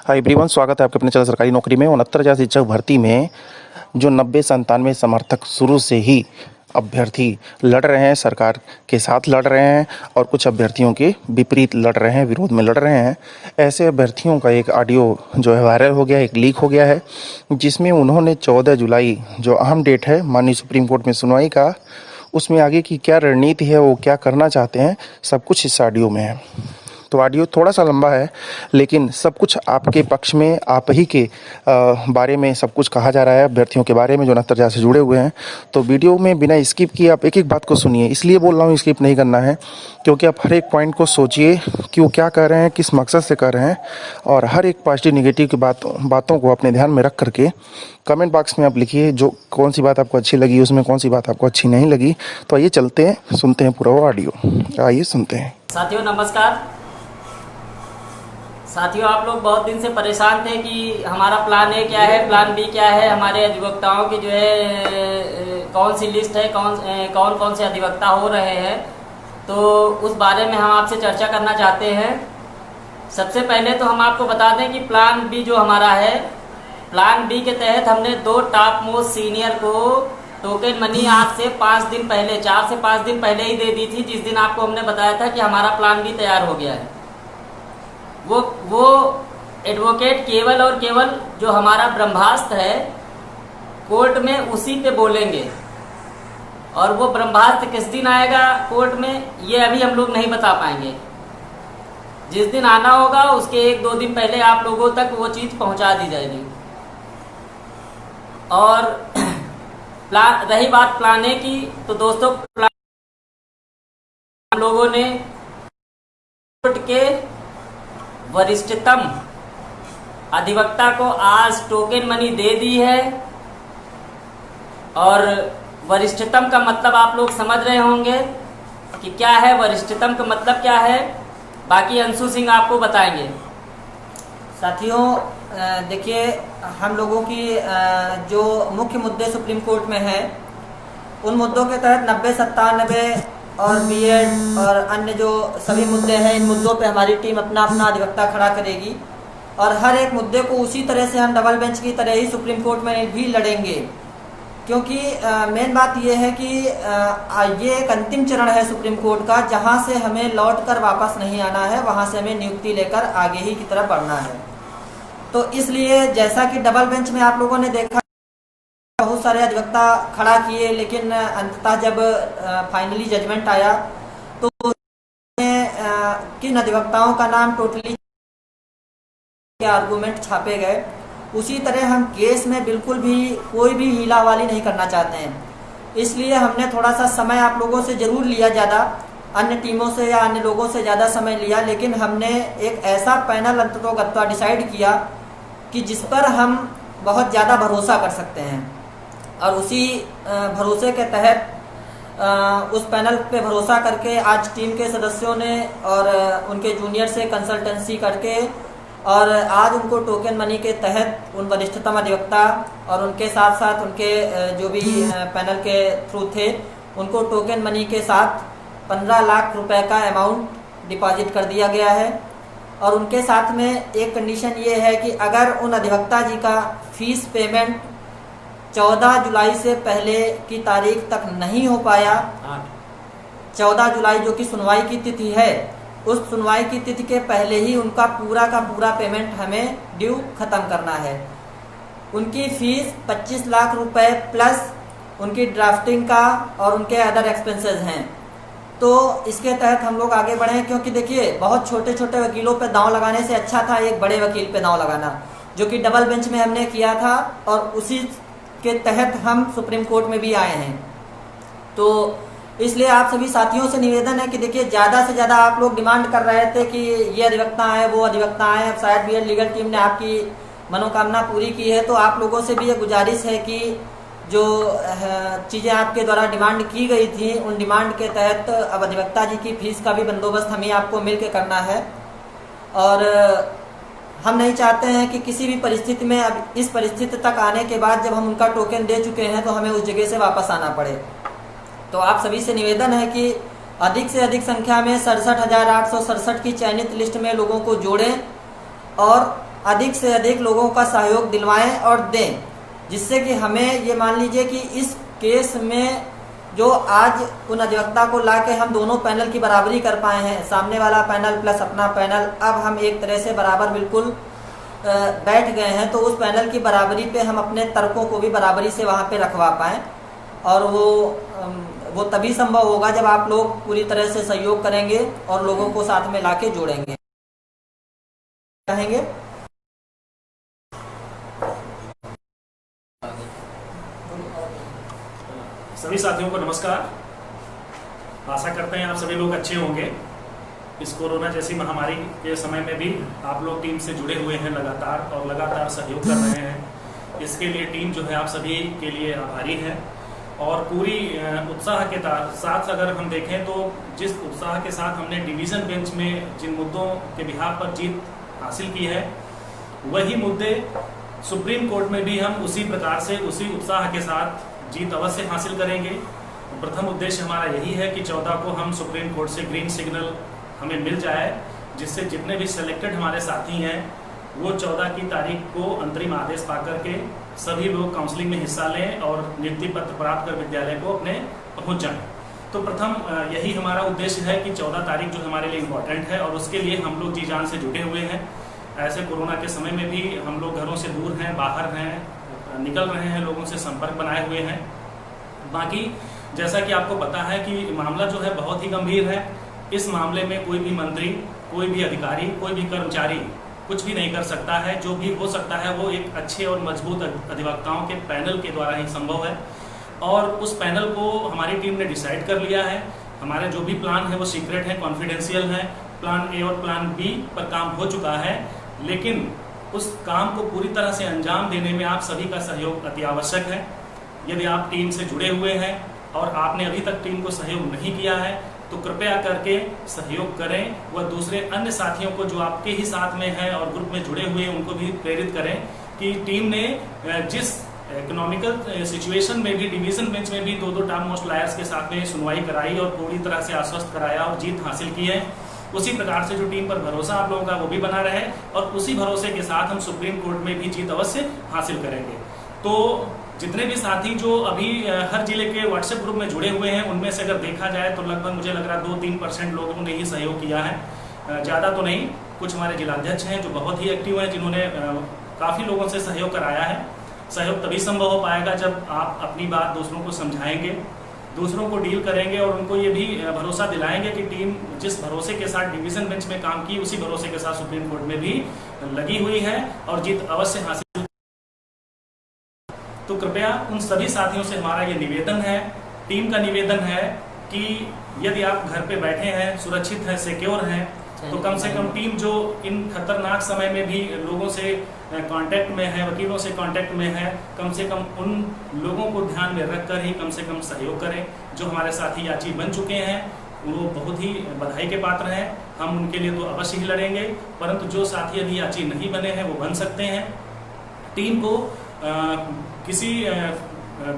Hi everyone, स्वागत है आपके अपने चैनल सरकारी नौकरी में। 69,000 शिक्षक भर्ती में जो 90-97 समर्थक शुरू से ही अभ्यर्थी लड़ रहे हैं, सरकार के साथ लड़ रहे हैं और कुछ अभ्यर्थियों के विपरीत लड़ रहे हैं, विरोध में लड़ रहे हैं। ऐसे अभ्यर्थियों का एक ऑडियो जो है वायरल हो गया, एक लीक हो गया है, जिसमें उन्होंने 14 जुलाई जो अहम डेट है माननीय सुप्रीम कोर्ट में सुनवाई का, उसमें आगे की क्या रणनीति है, वो क्या करना चाहते हैं, सब कुछ इस ऑडियो में है। तो ऑडियो थोड़ा सा लंबा है, लेकिन सब कुछ आपके पक्ष में, आप ही के बारे में सब कुछ कहा जा रहा है, अभ्यर्थियों के बारे में जो 69,000 से जुड़े हुए हैं। तो वीडियो में बिना स्किप किए आप एक एक बात को सुनिए। इसलिए बोल रहा हूँ स्किप नहीं करना है, क्योंकि आप हर एक पॉइंट को सोचिए, क्यों क्या कर रहे हैं, किस मकसद से कर रहे हैं, और हर एक पॉजिटिव निगेटिव की बातों को अपने ध्यान में रख करके कमेंट बॉक्स में आप लिखिए जो कौन सी बात आपको अच्छी लगी, उसमें कौन सी बात आपको अच्छी नहीं लगी। तो आइए चलते हैं, सुनते हैं पूरा ऑडियो। आइए सुनते हैं। साथियों नमस्कार। साथियों, आप लोग बहुत दिन से परेशान थे कि हमारा प्लान ए क्या है, प्लान बी क्या है, हमारे अधिवक्ताओं की जो है कौन सी लिस्ट है, कौन कौन से अधिवक्ता हो रहे हैं। तो उस बारे में हम आपसे चर्चा करना चाहते हैं। सबसे पहले तो हम आपको बता दें कि प्लान बी जो हमारा है, प्लान बी के तहत हमने 2 टॉप मोस्ट सीनियर को टोकन मनी आज से 5 दिन पहले, 4 से 5 दिन पहले ही दे दी थी, जिस दिन आपको हमने बताया था कि हमारा प्लान बी तैयार हो गया है। वो एडवोकेट केवल और केवल जो हमारा ब्रह्मास्त्र है कोर्ट में उसी पे बोलेंगे, और वो ब्रह्मास्त्र किस दिन आएगा कोर्ट में ये अभी हम लोग नहीं बता पाएंगे। जिस दिन आना होगा उसके 1-2 दिन पहले आप लोगों तक वो चीज पहुंचा दी जाएगी। और रही बात प्लान ए की, तो दोस्तों प्लान हम लोगों ने कोर्ट के वरिष्ठतम अधिवक्ता को आज टोकन मनी दे दी है। और वरिष्ठतम का मतलब आप लोग समझ रहे होंगे कि क्या है, वरिष्ठतम का मतलब क्या है, बाकी अंशु सिंह आपको बताएंगे। साथियों देखिए, हम लोगों की जो मुख्य मुद्दे सुप्रीम कोर्ट में हैं, उन मुद्दों के तहत 90-97 और बीएड और अन्य जो सभी मुद्दे हैं, इन मुद्दों पे हमारी टीम अपना अपना अधिवक्ता खड़ा करेगी और हर एक मुद्दे को उसी तरह से हम डबल बेंच की तरह ही सुप्रीम कोर्ट में भी लड़ेंगे। क्योंकि मेन बात यह है कि ये एक अंतिम चरण है सुप्रीम कोर्ट का, जहां से हमें लौट कर वापस नहीं आना है, वहां से हमें नियुक्ति लेकर आगे ही की तरफ बढ़ना है। तो इसलिए जैसा कि डबल बेंच में आप लोगों ने देखा, बहुत सारे अधिवक्ता खड़ा किए, लेकिन अंततः जब फाइनली जजमेंट आया तो किन अधिवक्ताओं का नाम टोटली आर्गूमेंट छापे गए, उसी तरह हम केस में बिल्कुल भी कोई भी हीलावाली नहीं करना चाहते हैं। इसलिए हमने थोड़ा सा समय आप लोगों से जरूर लिया, ज़्यादा अन्य टीमों से या अन्य लोगों से ज़्यादा समय लिया, लेकिन हमने एक ऐसा पैनल अंततोगत्वा डिसाइड किया कि जिस पर हम बहुत ज़्यादा भरोसा कर सकते हैं। और उसी भरोसे के तहत उस पैनल पे भरोसा करके आज टीम के सदस्यों ने और उनके जूनियर से कंसल्टेंसी करके और आज उनको टोकन मनी के तहत उन वरिष्ठतम अधिवक्ता और उनके साथ साथ उनके जो भी पैनल के थ्रू थे, उनको टोकन मनी के साथ 15 लाख रुपए का अमाउंट डिपॉजिट कर दिया गया है। और उनके साथ में एक कंडीशन ये है कि अगर उन अधिवक्ता जी का फीस पेमेंट 14 जुलाई से पहले की तारीख तक नहीं हो पाया, 14 जुलाई जो कि सुनवाई की तिथि है, उस सुनवाई की तिथि के पहले ही उनका पूरा का पूरा पेमेंट हमें ड्यू खत्म करना है। उनकी फीस 25 लाख रुपए प्लस उनकी ड्राफ्टिंग का और उनके अदर एक्सपेंसेस हैं। तो इसके तहत हम लोग आगे बढ़े, क्योंकि देखिए बहुत छोटे छोटे वकीलों पे दांव लगाने से अच्छा था एक बड़े वकील पे दांव लगाना, जो कि डबल बेंच में हमने किया था और उसी के तहत हम सुप्रीम कोर्ट में भी आए हैं। तो इसलिए आप सभी साथियों से निवेदन है कि देखिए, ज़्यादा से ज़्यादा आप लोग डिमांड कर रहे थे कि ये अधिवक्ता है, वो अधिवक्ता है। अब शायद बीएड लीगल टीम ने आपकी मनोकामना पूरी की है, तो आप लोगों से भी ये गुजारिश है कि जो चीज़ें आपके द्वारा डिमांड की गई थी, उन डिमांड के तहत अब अधिवक्ता जी की फीस का भी बंदोबस्त हमें आपको मिल के करना है। और हम नहीं चाहते हैं कि किसी भी परिस्थिति में, अब इस परिस्थिति तक आने के बाद जब हम उनका टोकन दे चुके हैं, तो हमें उस जगह से वापस आना पड़े। तो आप सभी से निवेदन है कि अधिक से अधिक संख्या में 67,867 की चयनित लिस्ट में लोगों को जोड़ें और अधिक से अधिक लोगों का सहयोग दिलवाएं और दें, जिससे कि हमें ये मान लीजिए कि इस केस में जो आज उन अधिवक्ता को लाके हम दोनों पैनल की बराबरी कर पाए हैं, सामने वाला पैनल प्लस अपना पैनल, अब हम एक तरह से बराबर बिल्कुल बैठ गए हैं। तो उस पैनल की बराबरी पे हम अपने तर्कों को भी बराबरी से वहाँ पे रखवा पाएँ, और वो तभी संभव होगा जब आप लोग पूरी तरह से सहयोग करेंगे और लोगों को साथ में लाके जोड़ेंगे। कहेंगे सभी साथियों को नमस्कार। आशा करते हैं आप सभी लोग अच्छे होंगे। इस कोरोना जैसी महामारी के समय में भी आप लोग टीम से जुड़े हुए हैं लगातार और लगातार सहयोग कर रहे हैं। इसके लिए टीम जो है आप सभी के लिए आभारी है। और पूरी उत्साह के साथ अगर हम देखें तो जिस उत्साह के साथ हमने डिवीज़न बेंच में जिन मुद्दों के बिहाफ पर जीत हासिल की है, वही मुद्दे सुप्रीम कोर्ट में भी हम उसी प्रकार से उसी उत्साह के साथ जीत अवश्य हासिल करेंगे। प्रथम उद्देश्य हमारा यही है कि 14 को हम सुप्रीम कोर्ट से ग्रीन सिग्नल हमें मिल जाए, जिससे जितने भी सिलेक्टेड हमारे साथी हैं वो 14 की तारीख को अंतरिम आदेश पाकर के सभी लोग काउंसलिंग में हिस्सा लें और नियुक्ति पत्र प्राप्त कर विद्यालय को अपने पहुंच जाएं। तो प्रथम यही हमारा उद्देश्य है कि 14 तारीख जो हमारे लिए इम्पोर्टेंट है, और उसके लिए हम लोग जी जान से जुटे हुए हैं। ऐसे कोरोना के समय में भी हम लोग घरों से दूर हैं, बाहर हैं, निकल रहे हैं, लोगों से संपर्क बनाए हुए हैं। बाकी जैसा कि आपको पता है कि मामला जो है बहुत ही गंभीर है। इस मामले में कोई भी मंत्री, कोई भी अधिकारी, कोई भी कर्मचारी कुछ भी नहीं कर सकता है। जो भी हो सकता है वो एक अच्छे और मजबूत अधिवक्ताओं के पैनल के द्वारा ही संभव है। और उस पैनल को हमारी टीम ने डिसाइड कर लिया है। हमारे जो भी प्लान है वो सीक्रेट है, कॉन्फिडेंशियल है। प्लान ए और प्लान बी पर काम हो चुका है, लेकिन उस काम को पूरी तरह से अंजाम देने में आप सभी का सहयोग अति आवश्यक है। यदि आप टीम से जुड़े हुए हैं और आपने अभी तक टीम को सहयोग नहीं किया है तो कृपया करके सहयोग करें। वह दूसरे अन्य साथियों को जो आपके ही साथ में हैं और ग्रुप में जुड़े हुए हैं उनको भी प्रेरित करें कि टीम ने जिस इकोनॉमिकल सिचुएशन में भी डिवीजन बेंच में भी दो टॉप मोस्ट लॉयर्स के साथ में सुनवाई कराई और पूरी तरह से आश्वस्त कराया और जीत हासिल की है, उसी प्रकार से जो टीम पर भरोसा आप लोगों का वो भी बना रहे और उसी भरोसे के साथ हम सुप्रीम कोर्ट में भी जीत अवश्य हासिल करेंगे। तो जितने भी साथी जो अभी हर जिले के व्हाट्सएप ग्रुप में जुड़े हुए हैं, उनमें से अगर देखा जाए तो लगभग मुझे लग रहा 2-3% लोगों ने ही सहयोग किया है, ज़्यादा तो नहीं। कुछ हमारे जिलाध्यक्ष हैं जो बहुत ही एक्टिव हैं, जिन्होंने काफ़ी लोगों से सहयोग कराया है। सहयोग तभी संभव हो पाएगा जब आप अपनी बात दूसरों को समझाएंगे, दूसरों को डील करेंगे और उनको ये भी भरोसा दिलाएंगे कि टीम जिस भरोसे के साथ डिवीज़न बेंच में काम की उसी भरोसे के साथ सुप्रीम कोर्ट में भी लगी हुई है और जीत अवश्य हासिल। तो कृपया उन सभी साथियों से हमारा ये निवेदन है, टीम का निवेदन है कि यदि आप घर पे बैठे हैं, सुरक्षित हैं, सिक्योर हैं, तो कम से कम टीम जो इन खतरनाक समय में भी लोगों से कांटेक्ट में है, वकीलों से कांटेक्ट में है, कम से कम उन लोगों को ध्यान में रखकर ही कम से कम सहयोग करें। जो हमारे साथी याची बन चुके हैं वो बहुत ही बधाई के पात्र हैं, हम उनके लिए तो अवश्य ही लड़ेंगे, परंतु जो साथी अभी याची नहीं बने हैं वो बन सकते हैं। टीम को किसी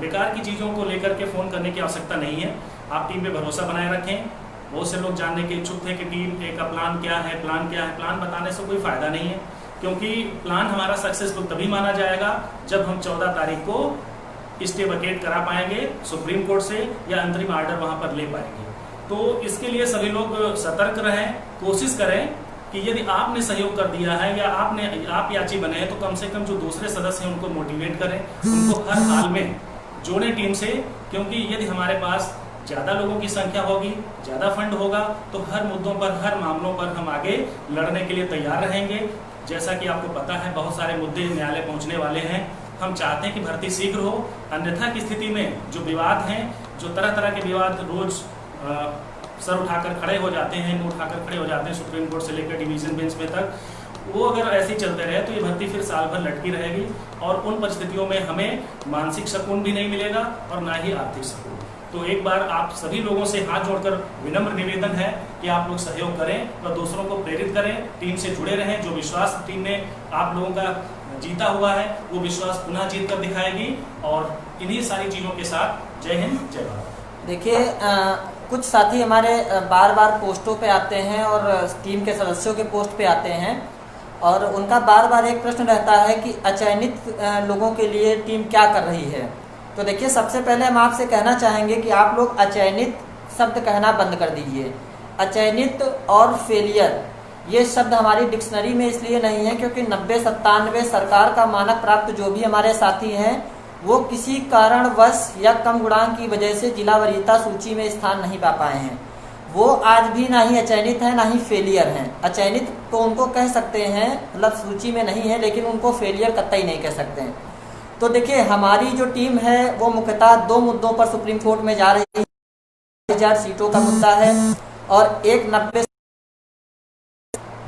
बेकार की चीज़ों को लेकर के फ़ोन करने की आवश्यकता नहीं है। आप टीम पे भरोसा बनाए रखें। बहुत से लोग जानने के इच्छुक थे कि टीम ए का प्लान क्या है, प्लान क्या है। प्लान बताने से कोई फ़ायदा नहीं है, क्योंकि प्लान हमारा सक्सेसफुल तभी माना जाएगा जब हम 14 तारीख को स्टे वकेट करा पाएंगे सुप्रीम कोर्ट से या अंतरिम आर्डर वहाँ पर ले पाएंगे। तो इसके लिए सभी लोग सतर्क रहें, कोशिश करें कि यदि आपने सहयोग कर दिया है या आप याची बने हैं तो कम से कम जो दूसरे सदस्य हैं उनको मोटिवेट करें, उनको हर हाल में जोड़ें टीम से। क्योंकि यदि हमारे पास ज़्यादा लोगों की संख्या होगी, ज़्यादा फंड होगा, तो हर मुद्दों पर, हर मामलों पर हम आगे लड़ने के लिए तैयार रहेंगे। जैसा कि आपको पता है बहुत सारे मुद्दे न्यायालय पहुँचने वाले हैं। हम चाहते हैं कि भर्ती शीघ्र हो, अन्यथा की स्थिति में जो विवाद हैं, जो तरह तरह के विवाद रोज सर उठाकर खड़े हो जाते हैं, मुंह उठाकर खड़े हो जाते हैं सुप्रीम कोर्ट से लेकर डिवीजन बेंच में तक, वो अगर ऐसे ही चलते रहे तो ये भर्ती फिर साल भर लटकी रहेगी और उन परिस्थितियों में हमें मानसिक सुकून भी नहीं मिलेगा और ना ही आर्थिक सुकून। तो एक बार आप सभी लोगों से हाथ जोड़कर विनम्र निवेदन है कि आप लोग सहयोग करें और दूसरों को प्रेरित करें, टीम से जुड़े रहें। जो विश्वास टीम ने आप लोगों का जीता हुआ है वो विश्वास पुनः जीत कर दिखाएगी। और इन्हीं सारी चीज़ों के साथ जय हिंद, जय भारत। देखिए, कुछ साथी हमारे बार बार पोस्टों पे आते हैं और टीम के सदस्यों के पोस्ट पे आते हैं और उनका बार बार एक प्रश्न रहता है कि अचयनित लोगों के लिए टीम क्या कर रही है। तो देखिए, सबसे पहले हम आपसे कहना चाहेंगे कि आप लोग अचयनित शब्द कहना बंद कर दीजिए। अचयनित और फेलियर ये शब्द हमारी डिक्शनरी में इसलिए नहीं है क्योंकि 90-97 सरकार का मानक प्राप्त जो भी हमारे साथी हैं वो किसी कारणवश या कम गुणांक की वजह से जिला वरीयता सूची में स्थान नहीं पा पाए हैं। वो आज भी ना ही अचयनित है ना ही फेलियर हैं। अचयनित तो उनको कह सकते हैं, मतलब सूची में नहीं है, लेकिन उनको फेलियर कतई नहीं कह सकते हैं। तो देखिए, हमारी जो टीम है वो मुख्यतः 2 मुद्दों पर सुप्रीम कोर्ट में जा रही है। 1000 सीटों का मुद्दा है और एक 90,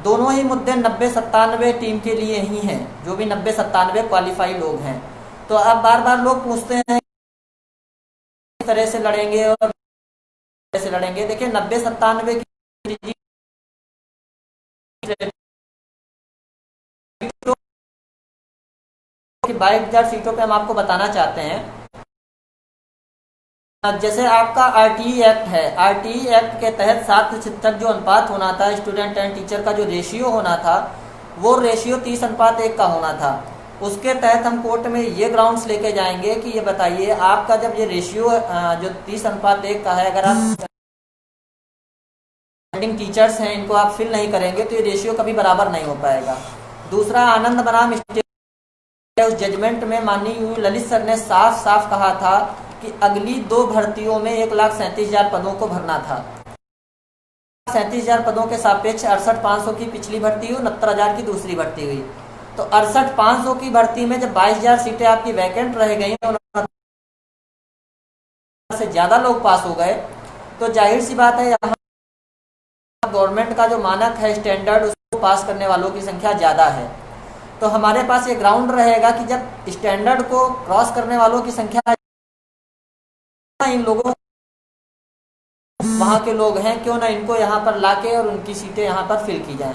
दोनों ही मुद्दे 90-97 टीम के लिए ही हैं, जो भी 90-97 क्वालिफाई लोग हैं। तो अब बार बार लोग पूछते हैं किस तरह से लड़ेंगे और तरह से लड़ेंगे। देखिए, 90-97 की 22,000 सीटों पे हम आपको बताना चाहते हैं। जैसे आपका आरटीई एक्ट है, आरटीई एक्ट के तहत 7:6 जो अनुपात होना था स्टूडेंट एंड टीचर का, जो रेशियो होना था वो रेशियो 30:1 का होना था। उसके तहत हम कोर्ट में ये ग्राउंड्स लेके जाएंगे कि ये बताइए, आपका जब ये रेशियो जो 30:1 का है, अगर आप टीचर्स हैं इनको आप फिल नहीं करेंगे तो ये रेशियो कभी बराबर नहीं हो पाएगा। दूसरा, आनंद बनाम उस जजमेंट में माननीय ललित सर ने साफ साफ कहा था कि अगली 2 भर्तियों में 1,37,000 पदों को भरना था। 37,000 पदों के सापेक्ष 68,500 की पिछली भर्ती हुई, 69,000 की दूसरी भर्ती हुई। तो 68,500 की भर्ती में जब 22,000 सीटें आपकी वैकेंट रह गई और से ज्यादा लोग पास हो गए, तो जाहिर सी बात है यहाँ गवर्नमेंट का जो मानक है स्टैंडर्ड, उसको पास करने वालों की संख्या ज्यादा है। तो हमारे पास ये ग्राउंड रहेगा कि जब स्टैंडर्ड को क्रॉस करने वालों की संख्या, इन लोगों वहां के लोग हैं, क्यों ना इनको यहाँ पर लाके और उनकी सीटें यहाँ पर फिल की जाएं।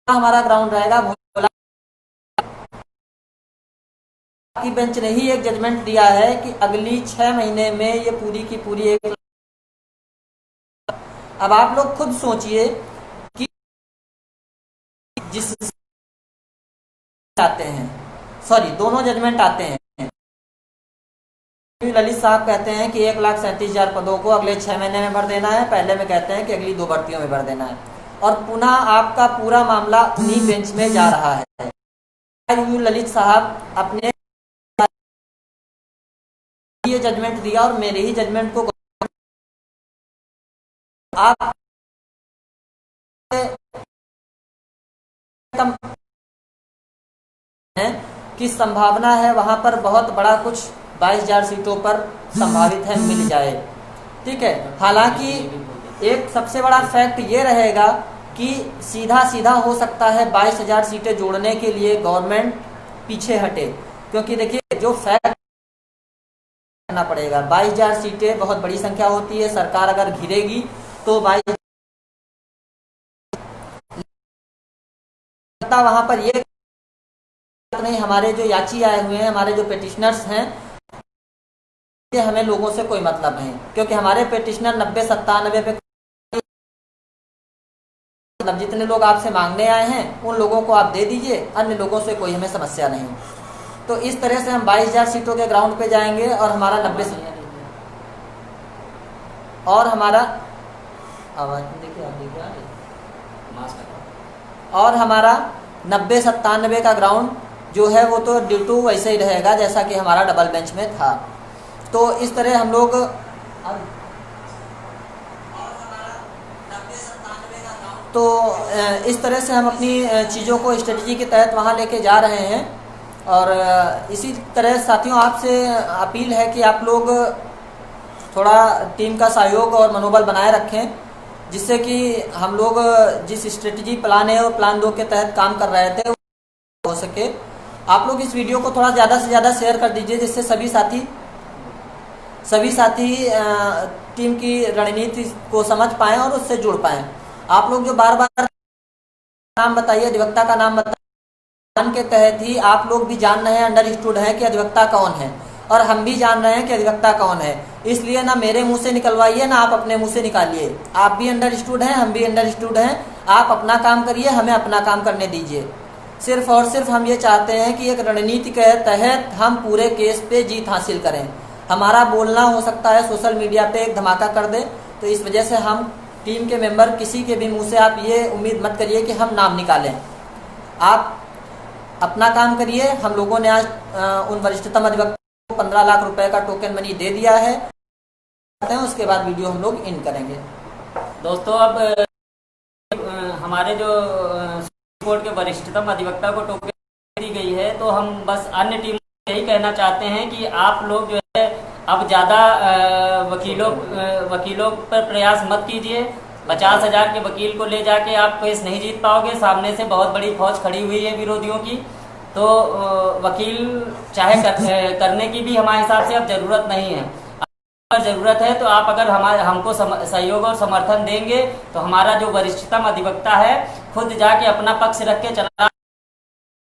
हमारा ग्राउंड रहेगा। की बेंच ने ही एक जजमेंट दिया है कि अगली 6 महीने में ये पूरी की पूरी एक। अब आप लोग खुद सोचिए कि जिस आते हैं, सॉरी दोनों जजमेंट आते हैं। ललित साहब कहते हैं कि 1,37,000 पदों को अगले 6 महीने में भर देना है, पहले में कहते हैं कि अगली 2 भर्तियों में भर देना है, और पुनः आपका पूरा मामला उन्हीं बेंच में जा रहा है। ललित साहब अपने ये जजमेंट दिया और मेरे ही जजमेंट को आप की संभावना है वहां पर बहुत बड़ा कुछ 22,000 सीटों पर संभावित है मिल जाए। ठीक है, हालांकि एक सबसे बड़ा फैक्ट ये रहेगा कि सीधा सीधा हो सकता है 22,000 सीटें जोड़ने के लिए गवर्नमेंट पीछे हटे, क्योंकि देखिए जो फैक्ट करना पड़ेगा, 22,000 सीटें बहुत बड़ी संख्या होती है। सरकार अगर घिरेगी तो 22 वहां पर ये नहीं, हमारे जो याची आए हुए हैं, हमारे जो पेटिशनर्स हैं, हमें लोगों से कोई मतलब नहीं, क्योंकि हमारे पेटिशनर 90-97 पे, मतलब जितने लोग आपसे मांगने आए हैं उन लोगों को आप दे दीजिए, अन्य लोगों से कोई हमें समस्या नहीं। तो इस तरह से हम 22,000 सीटों के ग्राउंड पे जाएंगे और हमारा 90 और हमारा आवाज देखिए, आप देखिए, और हमारा 90-97 का ग्राउंड जो है वो तो ड्यू टू वैसे ही रहेगा जैसा कि हमारा डबल बेंच में था। तो इस तरह हम लोग तो इस तरह से हम अपनी चीज़ों को स्ट्रेटजी के तहत वहाँ लेके जा रहे हैं। और इसी तरह साथियों आपसे अपील है कि आप लोग थोड़ा टीम का सहयोग और मनोबल बनाए रखें, जिससे कि हम लोग जिस स्ट्रेटजी प्लान है और प्लान 2 के तहत काम कर रहे थे हो सके। आप लोग इस वीडियो को थोड़ा ज़्यादा से ज़्यादा शेयर कर दीजिए, जिससे सभी साथी टीम की रणनीति को समझ पाएं और उससे जुड़ पाएं। आप लोग जो बार बार नाम बताइए, अधिवक्ता का नाम बताइए, के तहत ही आप लोग भी जान रहे हैं, अंडरस्टूड है कि अधिवक्ता कौन है, और हम भी जान रहे हैं कि अधिवक्ता कौन है। इसलिए ना मेरे मुंह से निकलवाइए ना आप अपने मुंह से निकालिए। आप भी अंडरस्टूड हैं, हम भी अंडरस्टूड हैं। आप अपना काम करिए, हमें अपना काम करने दीजिए। सिर्फ और सिर्फ हम ये चाहते हैं कि एक रणनीति के तहत हम पूरे केस पे जीत हासिल करें। हमारा बोलना हो सकता है सोशल मीडिया पे एक धमाका कर दे, तो इस वजह से हम टीम के मेंबर किसी के भी मुंह से आप ये उम्मीद मत करिए कि हम नाम निकालें। आप अपना काम करिए। हम लोगों ने आज उन वरिष्ठतम अधिवक्ता को 15 लाख रुपए का टोकन मनी दे दिया है। उसके बाद वीडियो हम लोग इन करेंगे। दोस्तों, अब हमारे जो कोर्ट के वरिष्ठतम अधिवक्ता को टोकन दी गई है, तो हम बस अन्य टीम को यही कहना चाहते हैं कि आप लोग जो है अब ज़्यादा वकीलों पर प्रयास मत कीजिए। 50,000 के वकील को ले जाके आप केस नहीं जीत पाओगे। सामने से बहुत बड़ी फौज खड़ी हुई है विरोधियों की, तो वकील चाहे करने की भी हमारे हिसाब से अब ज़रूरत नहीं है। अगर ज़रूरत है तो आप अगर हमको सहयोग और समर्थन देंगे तो हमारा जो वरिष्ठतम अधिवक्ता है खुद जाके अपना पक्ष रख के चला